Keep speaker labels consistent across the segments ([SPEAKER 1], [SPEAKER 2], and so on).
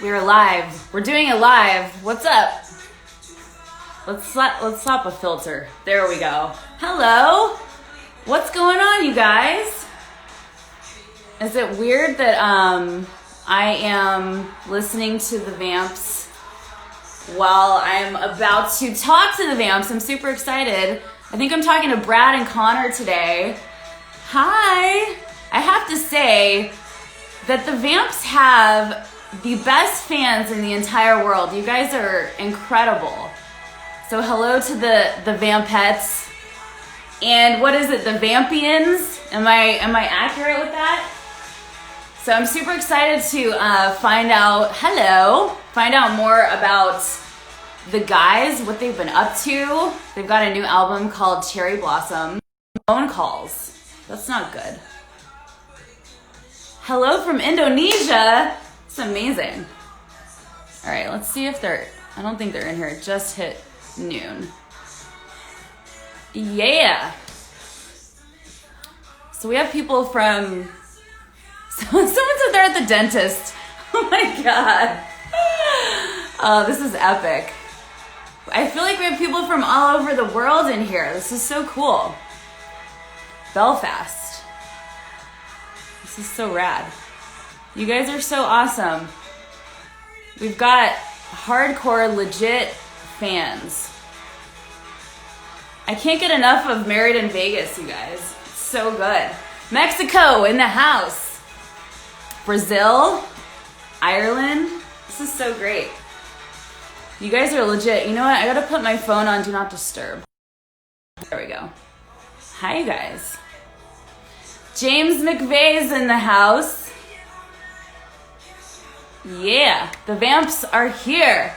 [SPEAKER 1] We're live. We're doing it live. What's up? Let's slap a filter. There we go. Hello. What's going on, you guys? Is it weird that I am listening to the Vamps while I'm about to talk to the Vamps? I'm super excited. I think I'm talking to Brad and Connor today. Hi. I have to say that the Vamps have the best fans in the entire world. You guys are incredible. So hello to the Vampettes. And what is it, the Vampians? Am I accurate with that? So I'm super excited to find out more about the guys, what they've been up to. They've got a new album called Cherry Blossom. Phone calls. That's not good. Hello from Indonesia. It's amazing. All right, let's see if I don't think they're in here. It just hit noon. Yeah. So we have people from, someone said they're at the dentist. Oh my God. Oh, this is epic. I feel like we have people from all over the world in here. This is so cool. Belfast. This is so rad. You guys are so awesome. We've got hardcore, legit fans. I can't get enough of Married in Vegas, you guys. It's so good. Mexico in the house. Brazil, Ireland. This is so great. You guys are legit. You know what? I gotta put my phone on Do Not Disturb. There we go. Hi, you guys. James McVeigh's in the house. Yeah, the Vamps are here.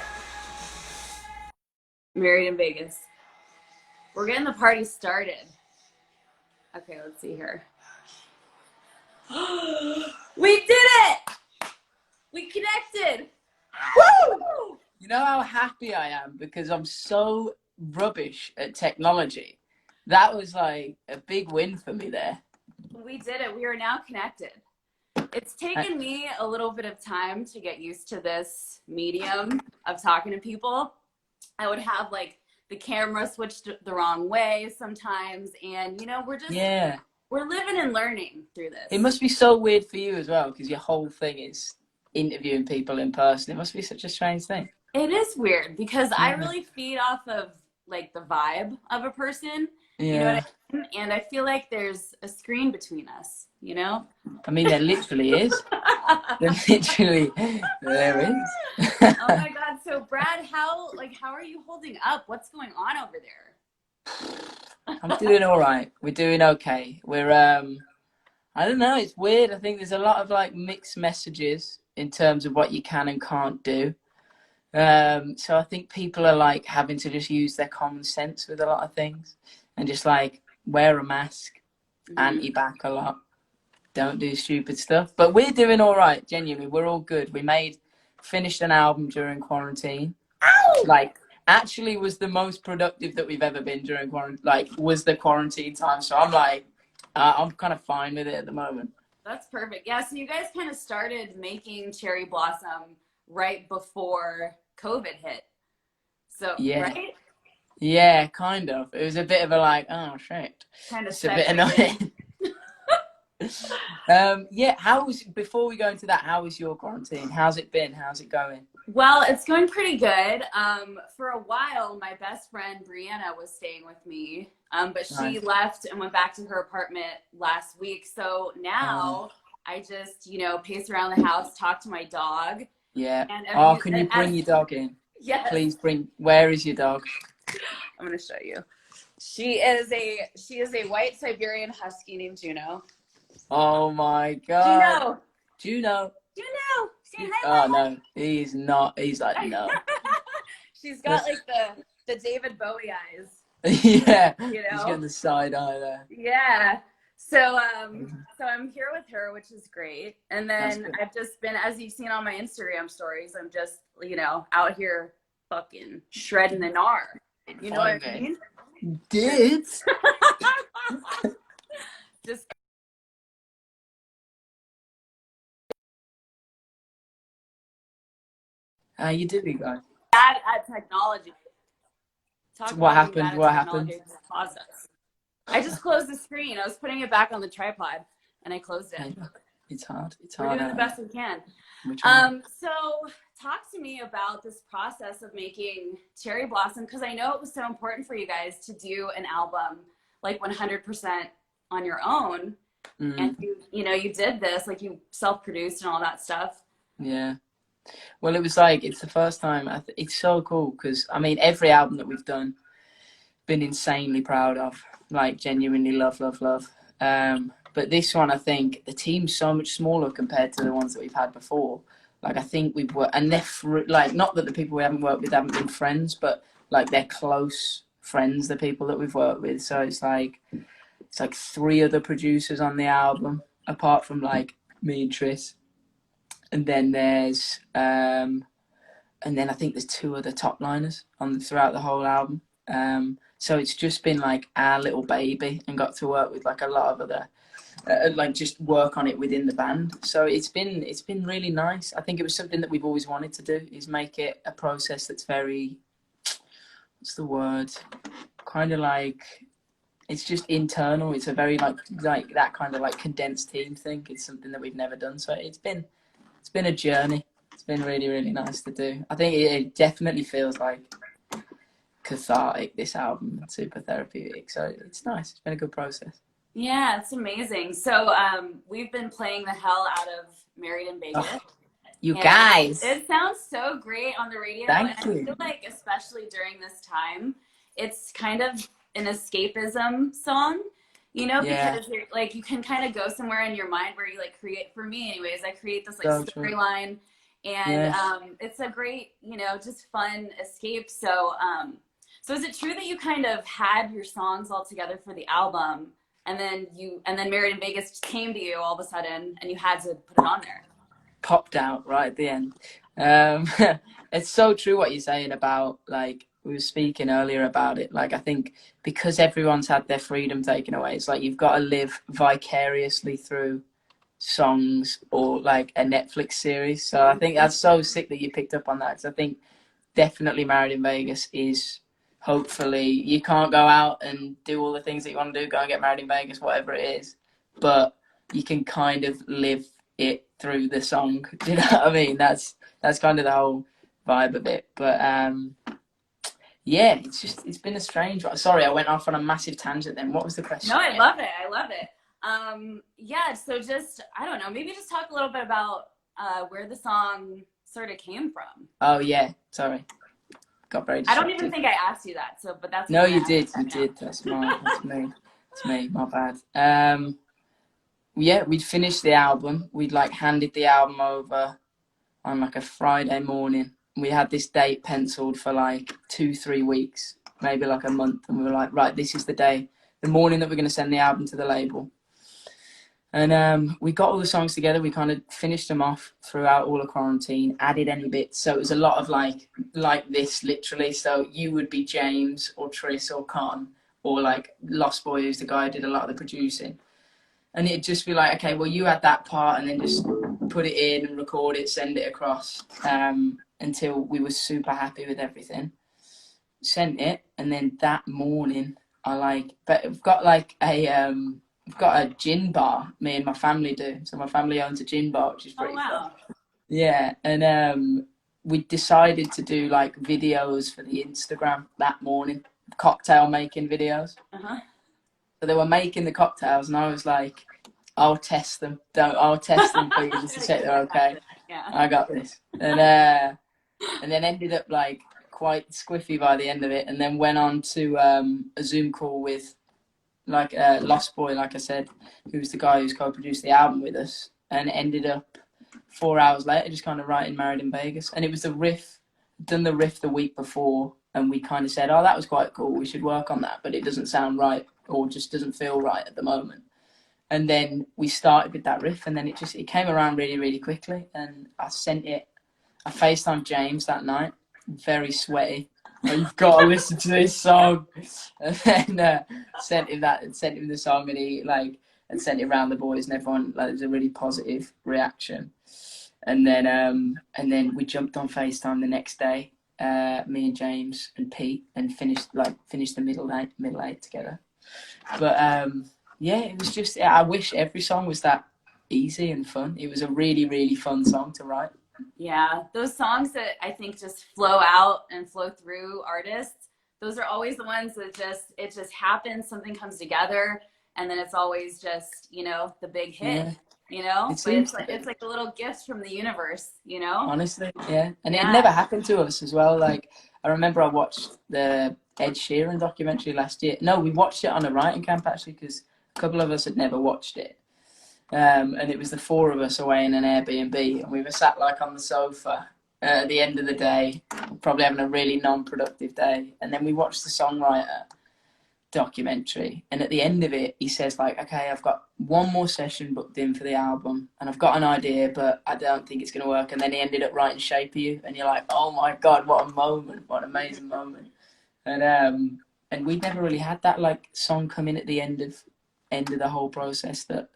[SPEAKER 1] Married in Vegas. We're getting the party started. Okay, let's see here. We did it! We connected!
[SPEAKER 2] Woo! You know how happy I am because I'm so rubbish at technology. That was like a big win for me there.
[SPEAKER 1] We did it. We are now connected. It's taken me a little bit of time to get used to this medium of talking to people. I would have like the camera switched the wrong way sometimes, and we're living and learning through this.
[SPEAKER 2] It must be so weird for you as well because your whole thing is interviewing people in person. It must be such a strange thing.
[SPEAKER 1] It is weird because I really feed off of like the vibe of a person.
[SPEAKER 2] Yeah.
[SPEAKER 1] You know what I mean? And I feel like there's a screen between us, you know?
[SPEAKER 2] I mean, there literally is. There is.
[SPEAKER 1] Oh my God. So Brad, how are you holding up? What's going on over there?
[SPEAKER 2] I'm doing all right. We're doing okay. We're I don't know, it's weird. I think there's a lot of like mixed messages in terms of what you can and can't do. So I think people are like having to just use their common sense with a lot of things and just like wear a mask, anti-back a lot, don't do stupid stuff. But we're doing all right, genuinely. We're all good. Finished an album during quarantine. Ow! Like actually was the most productive that we've ever been during quarantine. Like was the quarantine time. So I'm like, I'm kind of fine with it at the moment.
[SPEAKER 1] That's perfect. Yeah. So you guys kind of started making Cherry Blossom right before COVID hit. So,
[SPEAKER 2] yeah.
[SPEAKER 1] Right?
[SPEAKER 2] Yeah, kind of. It was a bit of a like, oh shit.
[SPEAKER 1] Kind of
[SPEAKER 2] it's a bit annoying. Before we go into that, how was your quarantine? How's it been? How's it going?
[SPEAKER 1] Well, it's going pretty good. For a while, my best friend Brianna was staying with me, but she left and went back to her apartment last week. So now I just, pace around the house, talk to my dog.
[SPEAKER 2] Yeah.
[SPEAKER 1] And
[SPEAKER 2] can you bring your dog in?
[SPEAKER 1] Yes.
[SPEAKER 2] Please where is your dog?
[SPEAKER 1] I'm going to show you. She is a white Siberian Husky named Juno.
[SPEAKER 2] Oh my God.
[SPEAKER 1] Juno. Say hi.
[SPEAKER 2] Oh no, he's not. He's like, no.
[SPEAKER 1] She's got like the David Bowie eyes.
[SPEAKER 2] Yeah. He's got the side eye there.
[SPEAKER 1] Yeah. So I'm here with her, which is great. And then I've just been, as you've seen on my Instagram stories, I'm just, out here fucking shredding the gnar. You know what I mean?
[SPEAKER 2] Did?
[SPEAKER 1] Just
[SPEAKER 2] You do, you guys.
[SPEAKER 1] Bad at technology. Talk
[SPEAKER 2] What
[SPEAKER 1] about being
[SPEAKER 2] happened?
[SPEAKER 1] bad at
[SPEAKER 2] What happened?
[SPEAKER 1] technology in this process. I just closed the screen. I was putting it back on the tripod, and I closed it.
[SPEAKER 2] Hey, look, it's hard. It's
[SPEAKER 1] We're
[SPEAKER 2] hard
[SPEAKER 1] doing
[SPEAKER 2] out
[SPEAKER 1] the
[SPEAKER 2] there.
[SPEAKER 1] best we can.
[SPEAKER 2] We're trying.
[SPEAKER 1] So talk to me about this process of making Cherry Blossom, because I know it was so important for you guys to do an album like 100% on your own. And you did this, like you self-produced and all that stuff.
[SPEAKER 2] Yeah. Well, it was like, it's the first time. It's so cool because, I mean, every album that we've done, been insanely proud of. Like, genuinely love, love, love. But this one, I think the team's so much smaller compared to the ones that we've had before. Like, I think we've worked, and they're like, not that the people we haven't worked with haven't been friends, but like they're close friends, the people that we've worked with. So it's like 3 other producers on the album, apart from like me and Tris. And then I think there's 2 other top liners throughout the whole album. So it's just been like our little baby, and got to work with like a lot of other, like just work on it within the band. So it's been really nice. I think it was something that we've always wanted to do, is make it a process that's very, what's the word? Kind of like, it's just internal. It's a very like that kind of like condensed team thing. It's something that we've never done. So it's been a journey. It's been really, really nice to do. I think it definitely feels like cathartic, this album, super therapeutic. So it's nice. It's been a good process.
[SPEAKER 1] Yeah, it's amazing. So we've been playing the hell out of Married in Vegas.
[SPEAKER 2] Oh, you guys.
[SPEAKER 1] It sounds so great on the radio.
[SPEAKER 2] Thank you.
[SPEAKER 1] I feel like, especially during this time, it's kind of an escapism song, because you're, like, you can kind of go somewhere in your mind where you like create, for me anyways, I create this like storyline, and it's a great, just fun escape. So is it true that you kind of had your songs all together for the album, and then Married in Vegas came to you all of a sudden and you had to put it on there?
[SPEAKER 2] Popped out right at the end. It's so true what you're saying about, like, we were speaking earlier about it. Like, I think because everyone's had their freedom taken away, it's like you've got to live vicariously through songs or like a Netflix series. So I think that's so sick that you picked up on that, because I think definitely Married in Vegas is, hopefully, you can't go out and do all the things that you want to do, go and get married in Vegas, whatever it is, but you can kind of live it through the song. Do you know what I mean? That's kind of the whole vibe of it. But yeah, it's been a strange one. Sorry, I went off on a massive tangent then. What was the question?
[SPEAKER 1] No, I love it. Yeah, so just, I don't know, maybe just talk a little bit about where the song sort of came from.
[SPEAKER 2] Oh yeah, sorry. Got very distracted.
[SPEAKER 1] I don't even think I asked you that, so, but that's...
[SPEAKER 2] No, you did. That's me. It's me, my bad. Yeah, we'd finished the album. We'd like handed the album over on like a Friday morning. We had this date penciled for like 2-3 weeks, maybe like a month. And we were like, right, this is the day, the morning that we're going to send the album to the label. And we got all the songs together. We kind of finished them off throughout all of quarantine, added any bits. So it was a lot of like this, literally. So you would be James or Tris or Con, or like Lost Boy, who's the guy who did a lot of the producing. And it'd just be like, okay, well, you add that part and then just put it in and record it, send it across, until we were super happy with everything. Sent it, and then that morning, we've got a gin bar, me and my family do. So my family owns a gin bar, which is pretty fun. Yeah, and we decided to do like videos for the Instagram that morning, cocktail making videos. So they were making the cocktails, and I was like, I'll test them. I'll test them for you just to check they're okay.
[SPEAKER 1] Yeah.
[SPEAKER 2] I got this. And then ended up like quite squiffy by the end of it, and then went on to a Zoom call with like Lost Boy, like I said, who's the guy who's co-produced the album with us, and ended up 4 hours later just kind of writing Married in Vegas. And it was the riff, done the riff the week before, and we kind of said, oh, that was quite cool, we should work on that, but it doesn't sound right, or just doesn't feel right at the moment. And then we started with that riff, and then it came around really, really quickly. And I FaceTimed James that night, very sweaty. Oh, you've got to listen to this song. And then sent him the song, and he and sent it around the boys, and everyone, like, it was a really positive reaction. And then we jumped on FaceTime the next day, me and James and Pete, and finished the middle eight together. But yeah, it was just, I wish every song was that easy and fun. It was a really, really fun song to write.
[SPEAKER 1] Yeah, those songs that I think just flow out and flow through artists, those are always the ones that just happens, something comes together, and then it's always just, the big hit,
[SPEAKER 2] Yeah, it
[SPEAKER 1] But
[SPEAKER 2] seems to
[SPEAKER 1] it's
[SPEAKER 2] be.
[SPEAKER 1] like a little gift from the universe.
[SPEAKER 2] Honestly, yeah. And it
[SPEAKER 1] Yeah.
[SPEAKER 2] never happened to us as well. Like, I remember I watched the Ed Sheeran documentary last year. No, we watched it on a writing camp, actually, because a couple of us had never watched it. And it was the four of us away in an Airbnb, and we were sat like on the sofa at the end of the day, probably having a really non-productive day. And then we watched the songwriter documentary, and at the end of it he says like, okay, I've got one more session booked in for the album and I've got an idea but I don't think it's going to work, and then he ended up writing Shape of You, and you're like, oh my god, what a moment, what an amazing moment. And we'd never really had that like song come in at the end of the whole process that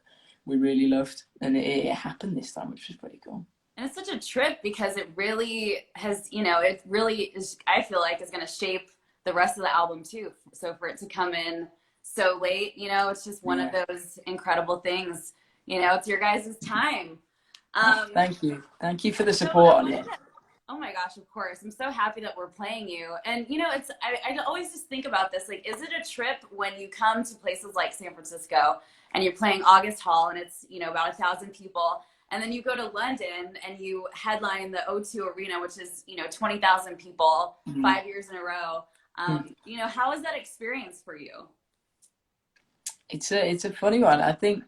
[SPEAKER 2] we really loved, and it happened this time, which was pretty cool.
[SPEAKER 1] And it's such a trip because it really has, it really is, I feel like, is going to shape the rest of the album too. So for it to come in so late, it's just one of
[SPEAKER 2] Yeah.
[SPEAKER 1] those incredible things. It's your guys' time.
[SPEAKER 2] Oh,
[SPEAKER 1] Um,
[SPEAKER 2] thank you for the
[SPEAKER 1] so I
[SPEAKER 2] support on
[SPEAKER 1] wanted
[SPEAKER 2] it.
[SPEAKER 1] to, oh my gosh, of course. I'm so happy that we're playing you. And, I always just think about this. Like, is it a trip when you come to places like San Francisco and you're playing August Hall and it's, about 1,000 people? And then you go to London and you headline the O2 Arena, which is, 20,000 people
[SPEAKER 2] Mhm.
[SPEAKER 1] 5 years in a row. How is that experience for you?
[SPEAKER 2] It's a funny one. I think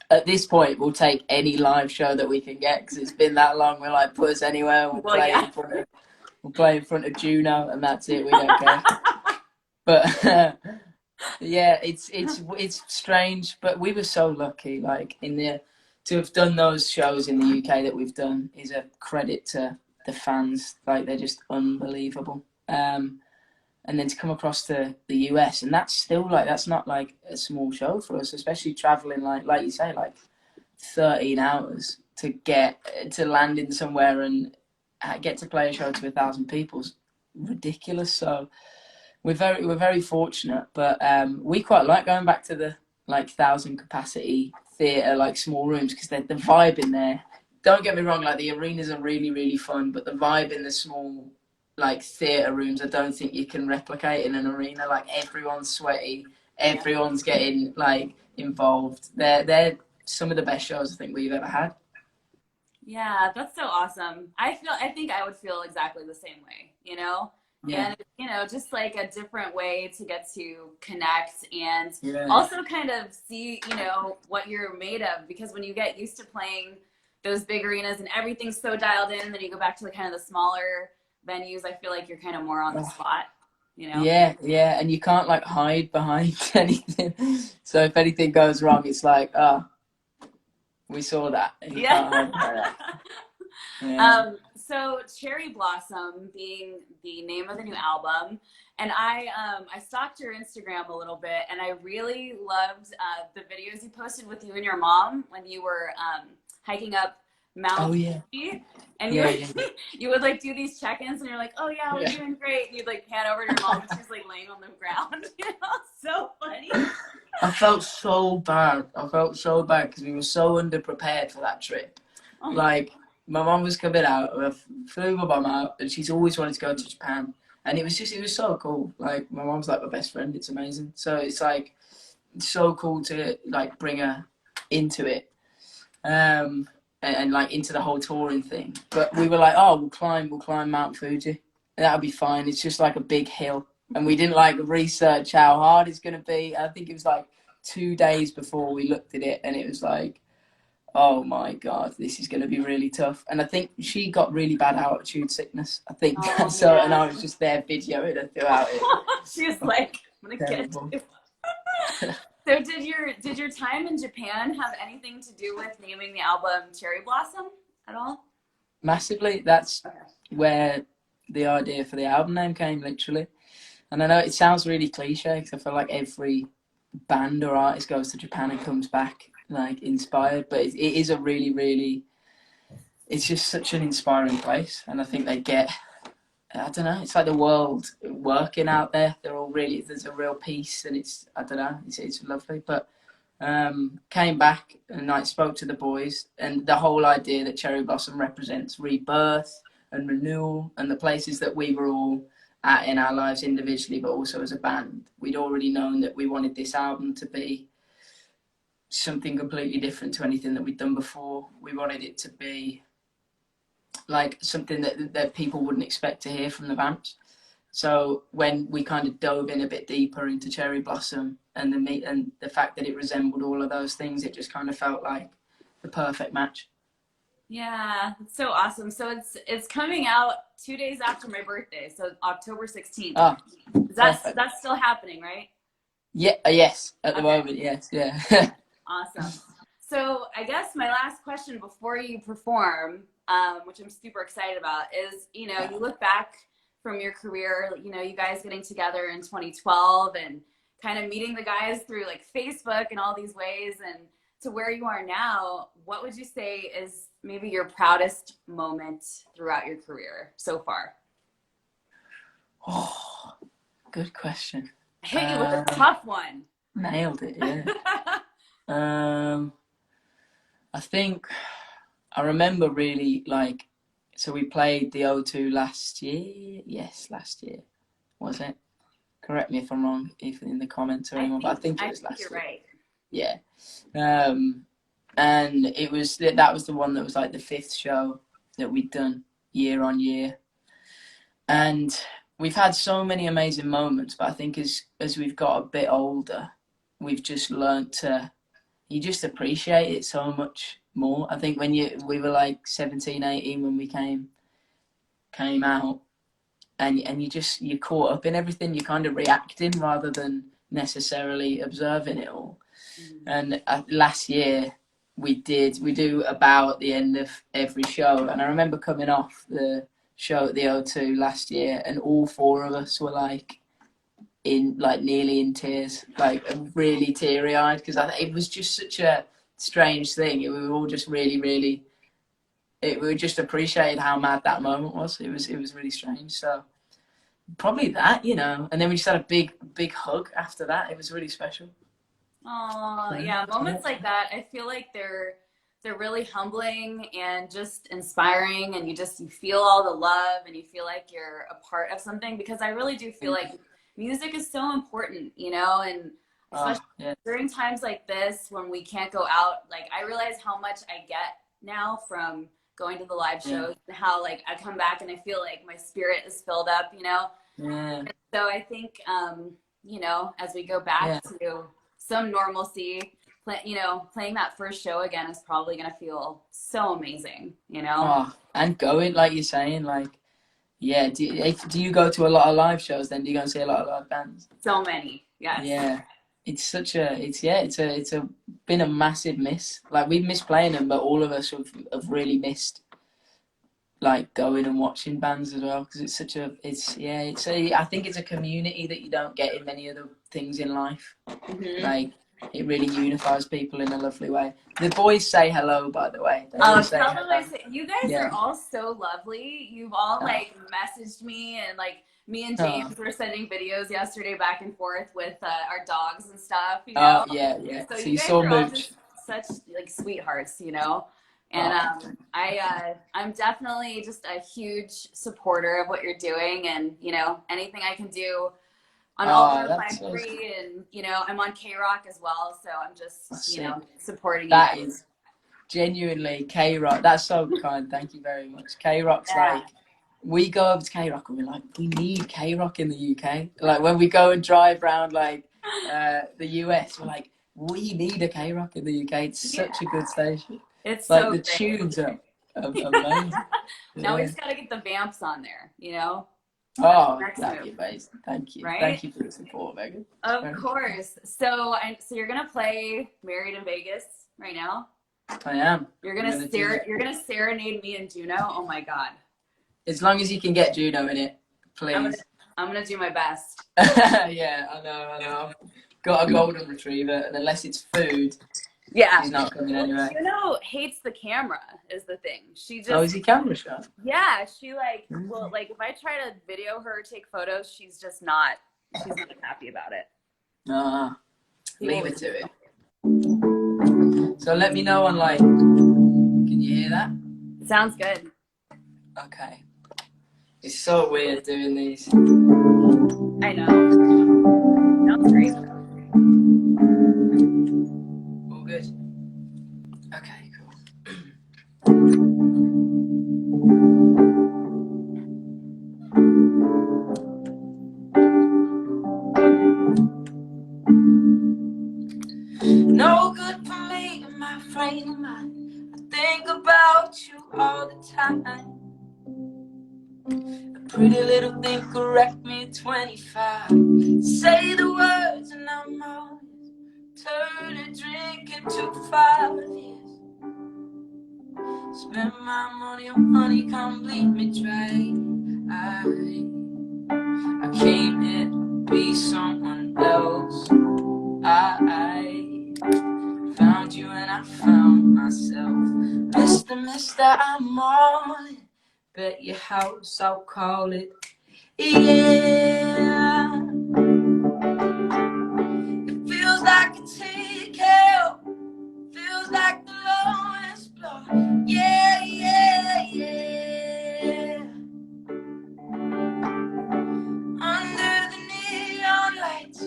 [SPEAKER 2] at this point we'll take any live show that we can get because it's been that long. We're like, put us anywhere.
[SPEAKER 1] Well, yeah.
[SPEAKER 2] We'll play in front of Juno, and that's it. We don't care. But yeah, it's strange. But we were so lucky. Like to have done those shows in the UK that we've done is a credit to the fans. Like, they're just unbelievable. And then to come across to the US, and that's not like a small show for us, especially traveling like you say, like 13 hours to get to land in somewhere and get to play a show to 1,000 people's ridiculous. So we're very fortunate, but we quite like going back to the like 1,000 capacity theatre, like small rooms, because the vibe in there. Don't get me wrong, like the arenas are really really fun, but the vibe in the small like theatre rooms, I don't think you can replicate in an arena. Like, everyone's sweaty,
[SPEAKER 1] Yeah.
[SPEAKER 2] everyone's getting like involved. They're some of the best shows I think we've ever had.
[SPEAKER 1] Yeah, that's so awesome. I think I would feel exactly the same way.
[SPEAKER 2] Yeah,
[SPEAKER 1] And, just like a different way to get to connect and
[SPEAKER 2] yeah.
[SPEAKER 1] also kind of see, what you're made of. Because when you get used to playing those big arenas and everything's so dialed in, then you go back to the kind of the smaller venues, I feel like you're kind of more on the
[SPEAKER 2] Oh,
[SPEAKER 1] spot.
[SPEAKER 2] yeah, and you can't like hide behind anything. So if anything goes wrong, it's like, oh, we saw that, and you
[SPEAKER 1] Yeah.
[SPEAKER 2] can't hide behind that. Yeah.
[SPEAKER 1] So Cherry Blossom being the name of the new album, and I stalked your Instagram a little bit, and I really loved the videos you posted with you and your mom when you were hiking up
[SPEAKER 2] Oh
[SPEAKER 1] Mount
[SPEAKER 2] yeah,
[SPEAKER 1] Fuji, and
[SPEAKER 2] yeah, yeah,
[SPEAKER 1] you would like do these check-ins, and you're like, oh yeah, we're
[SPEAKER 2] yeah.
[SPEAKER 1] doing great. And you'd like pan over to your mom, and she's like laying on the ground, so funny.
[SPEAKER 2] I felt so bad. I felt so bad because we were so underprepared for that trip.
[SPEAKER 1] Oh,
[SPEAKER 2] Like, my mum was coming out, I flew my mum out, and she's always wanted to go to Japan. And it was so cool. Like, my mum's like my best friend. It's amazing. So it's like, it's so cool to like bring her into it. And like into the whole touring thing. But we were like, oh, we'll climb Mount Fuji. That'll be fine. It's just like a big hill. And we didn't like research how hard it's going to be. I think it was like 2 days before we looked at it, and it was like, oh my God, this is going to be really tough. And I think she got really bad altitude sickness. I think
[SPEAKER 1] oh
[SPEAKER 2] so. And
[SPEAKER 1] man.
[SPEAKER 2] I was just there videoing her throughout it.
[SPEAKER 1] She was like, I'm gonna get
[SPEAKER 2] Terrible.
[SPEAKER 1] you. So did your time in Japan have anything to do with naming the album Cherry Blossom at all?
[SPEAKER 2] Massively. That's
[SPEAKER 1] Okay.
[SPEAKER 2] where the idea for the album name came, literally. And I know it sounds really cliche because I feel like every band or artist goes to Japan and comes back like inspired, but it is a really, really it's just such an inspiring place, and I think they get, I don't know, it's like the world working out there. They're all really, there's a real peace, and it's, I don't know, it's lovely. But came back and I spoke to the boys, and the whole idea that Cherry Blossom represents rebirth and renewal, and the places that we were all at in our lives individually, but also as a band. We'd already known that we wanted this album to be something completely different to anything that we'd done before. We wanted it to be like something that people wouldn't expect to hear from the Vamps. So when we kind of dove in a bit deeper into Cherry Blossom and the fact that it resembled all of those things, it just kind of felt like the perfect match.
[SPEAKER 1] Yeah, it's so awesome. So it's coming out 2 days after my birthday, so October 16th.
[SPEAKER 2] Ah,
[SPEAKER 1] That's still happening, right?
[SPEAKER 2] Yeah, yes, at the moment, yes, yeah.
[SPEAKER 1] Awesome. So I guess my last question before you perform, which I'm super excited about, is, you know, you look back from your career, you know, you guys getting together in 2012 and kind of meeting the guys through like Facebook and all these ways, and to where you are now, what would you say is maybe your proudest moment throughout your career so far?
[SPEAKER 2] Oh, good question.
[SPEAKER 1] I hit you with a tough one.
[SPEAKER 2] Nailed it, yeah. I think I remember really like, so we played the O2 last year. Yes, last year. Was it? Correct me if I'm wrong, if in the comments or anyone, but I think it was last year.
[SPEAKER 1] You're right.
[SPEAKER 2] Yeah. And it was, that was the one that was like the 5th show that we'd done year on year. And we've had so many amazing moments, but I think as we've got a bit older, we've just learned to, you just appreciate it so much more. I think when we were like 17, 18 when we came out, and you're caught up in everything, you're kind of reacting rather than necessarily observing it all. And last year we do about the end of every show, and I remember coming off the show at the O2 last year, and all 4 of us were like nearly in tears, like really teary-eyed, because it was just such a strange thing. We were all just really, really, we just appreciated how mad that moment was. It was really strange. So probably that, you know, and then we just had a big hug after that. It was really special.
[SPEAKER 1] Oh, yeah, moments like that, I feel like they're really humbling and just inspiring, and you feel all the love, and you feel like you're a part of something, because I really do feel like music is so important, you know, and especially during times like this when we can't go out. Like, I realize how much I get now from going to the live shows, and how like I come back and I feel like my spirit is filled up, you know. And so I think you know, as we go back to some normalcy, you know, playing that first show again is probably going to feel so amazing, you know.
[SPEAKER 2] And going, like you're saying, like, yeah, do you go to a lot of live shows then? Do you go and see a lot of live bands?
[SPEAKER 1] So many, yes.
[SPEAKER 2] Yeah, it's been a massive miss. Like, we've missed playing them, but all of us have really missed like going and watching bands as well, because it's such a, I think it's a community that you don't get in many other things in life. Like, it really unifies people in a lovely way. The boys say hello, by the way.
[SPEAKER 1] Tell them I say, you guys are all so lovely. You've all like messaged me, and like me and James were sending videos yesterday back and forth with our dogs and stuff, you know.
[SPEAKER 2] Yeah.
[SPEAKER 1] So you guys are all just such like sweethearts, you know. And I'm definitely just a huge supporter of what you're doing, and you know, anything I can do on all the time free, and you know, I'm on K-Rock as well, so I'm just you know, supporting
[SPEAKER 2] that
[SPEAKER 1] you.
[SPEAKER 2] That is genuinely K-Rock. That's so kind. Thank you very much. K-Rock's like, we go over to K-Rock and we're like, we need K-Rock in the UK. Like, when we go and drive around like the US, we're like, we need a K-Rock in the UK. It's such a good station.
[SPEAKER 1] It's
[SPEAKER 2] like
[SPEAKER 1] so
[SPEAKER 2] the
[SPEAKER 1] great.
[SPEAKER 2] Tunes are amazing.
[SPEAKER 1] Now we just gotta get the Vamps on there, you know.
[SPEAKER 2] That'd be amazing. Thank you.
[SPEAKER 1] Right?
[SPEAKER 2] Thank you for the support, Megan.
[SPEAKER 1] Of course. So you're gonna play Married in Vegas right now?
[SPEAKER 2] I am.
[SPEAKER 1] You're gonna serenade me and Juno. Oh my god.
[SPEAKER 2] As long as you can get Juno in it, please.
[SPEAKER 1] I'm gonna do my best.
[SPEAKER 2] Yeah, I know. I've got a golden retriever, and unless it's food,
[SPEAKER 1] Yeah.
[SPEAKER 2] He's not coming anyway.
[SPEAKER 1] Juno hates the camera is the thing. She just.
[SPEAKER 2] Oh, is he camera shy?
[SPEAKER 1] Yeah, she like well, like if I try to video her take photos, she's not happy about it.
[SPEAKER 2] Leave it to it. So let me know on like, can you hear that?
[SPEAKER 1] It sounds good.
[SPEAKER 2] Okay. It's so weird doing these.
[SPEAKER 1] I know. Sounds great.
[SPEAKER 2] All good. Okay, cool. No good for me and my frame of mind. I think about you all the time. A pretty little thing could wreck me at 25. Say the words and I'm always turning drink into 5 years. Spend my money on honey, come bleed me dry. I came here to be someone else. I found you and I found myself. Mister, I'm on it. Bet your house, I'll call it. Yeah. It feels like a take help. Feels like the lowest blow. Yeah, yeah, yeah. Under the neon lights,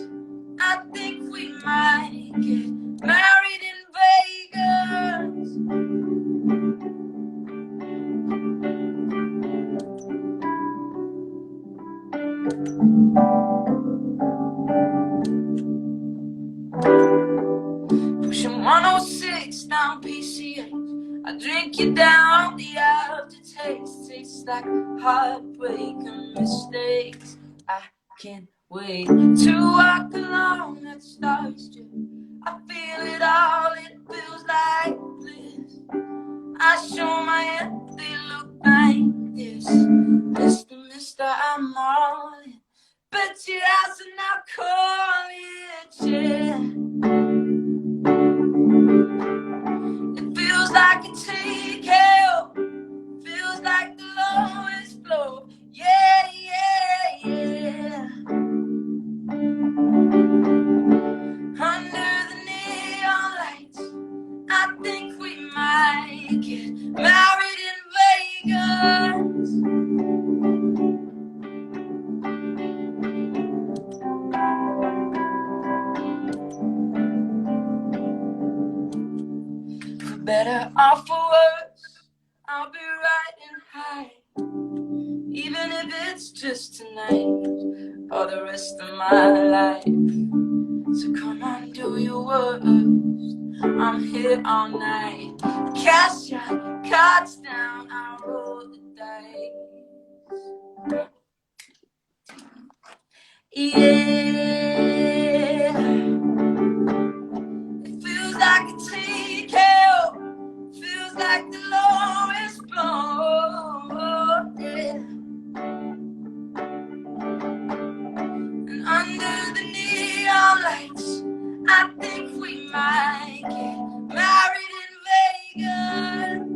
[SPEAKER 2] I think we might get married in Vegas. Pushing 106 down PCH. I drink you down the aftertaste. Tastes like heartbreak and mistakes. I can't wait to walk along that Star Strip. I feel it all, it feels like bliss. I show my hand, they look like this. Mister, I'm all in. Bet your ass and I'll call it, yeah. It feels like a take help. Feels like the lowest blow. Yeah, yeah, yeah. Under the neon lights, I think we might get married in Vegas. For better or for worse, I'll be riding high. Even if it's just tonight or the rest of my life. So come on, do your worst. I'm here all night. Cash out, cards down, I roll the dice. Yeah. It feels like a take help. Feels like the lowest blow. Yeah. And under the neon lights, I think we might get married in Vegas.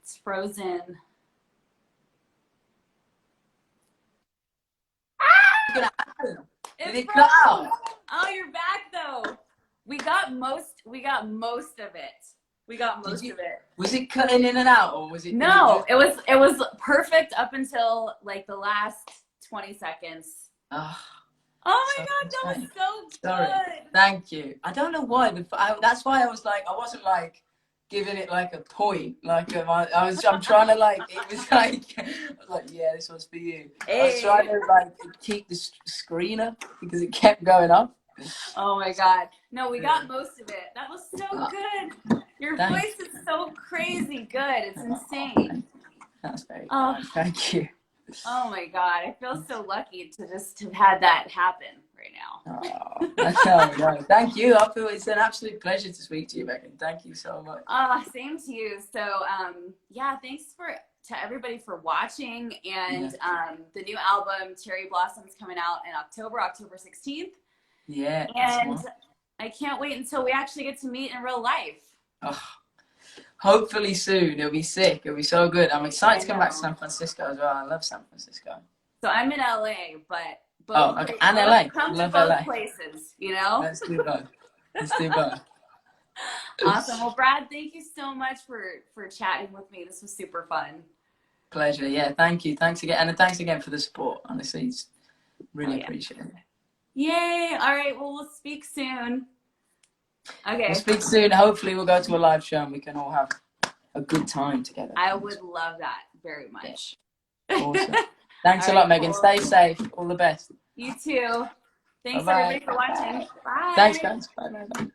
[SPEAKER 1] It's frozen.
[SPEAKER 2] Did it cut out?
[SPEAKER 1] Oh, you're back though. We got most of it. We got most of it.
[SPEAKER 2] Was it cutting in and out, or was it?
[SPEAKER 1] No, it was perfect up until like the last 20 seconds.
[SPEAKER 2] Oh
[SPEAKER 1] my god, that was so good.
[SPEAKER 2] Thank you. I don't know why. That's why I was like, I wasn't like giving it like a point. Like I'm trying to like. It was like I was like, yeah, this one's for you.
[SPEAKER 1] Hey.
[SPEAKER 2] I was trying to like keep the screen up because it kept going up.
[SPEAKER 1] Oh my god. No, we got most of it. That was so good. Your voice is so crazy good. It's insane.
[SPEAKER 2] That's very
[SPEAKER 1] Oh,
[SPEAKER 2] kind. Thank you.
[SPEAKER 1] oh my God. I feel so lucky to just have had that happen right now.
[SPEAKER 2] Oh, no. Thank you. I feel it's an absolute pleasure to speak to you, Megan. Thank you so much.
[SPEAKER 1] Same to you. So, yeah, thanks to everybody for watching. And the new album, Cherry Blossoms, coming out in October 16th.
[SPEAKER 2] Yeah.
[SPEAKER 1] And I can't wait until we actually get to meet in real life.
[SPEAKER 2] Oh, hopefully soon. It'll be sick. It'll be so good. I'm excited to come back to San Francisco as well. I love San Francisco.
[SPEAKER 1] So I'm in LA, but
[SPEAKER 2] okay. And LA.
[SPEAKER 1] Come
[SPEAKER 2] love
[SPEAKER 1] to both
[SPEAKER 2] LA.
[SPEAKER 1] places, you know?
[SPEAKER 2] Let's do both. Let's do both.
[SPEAKER 1] Awesome. Well, Brad, thank you so much for chatting with me. This was super fun.
[SPEAKER 2] Pleasure. Yeah, thank you. Thanks again. And thanks again for the support. Honestly, it's really appreciate it.
[SPEAKER 1] Yay. All right. Well, we'll speak soon. Okay.
[SPEAKER 2] We'll speak soon. Hopefully we'll go to a live show and we can all have a good time together.
[SPEAKER 1] I would love that very much.
[SPEAKER 2] Yeah. Awesome. Thanks a lot, Megan. Cool. Stay safe. All the best.
[SPEAKER 1] You too. Thanks
[SPEAKER 2] Bye-bye.
[SPEAKER 1] everybody for watching. Bye.
[SPEAKER 2] Thanks, guys. Bye.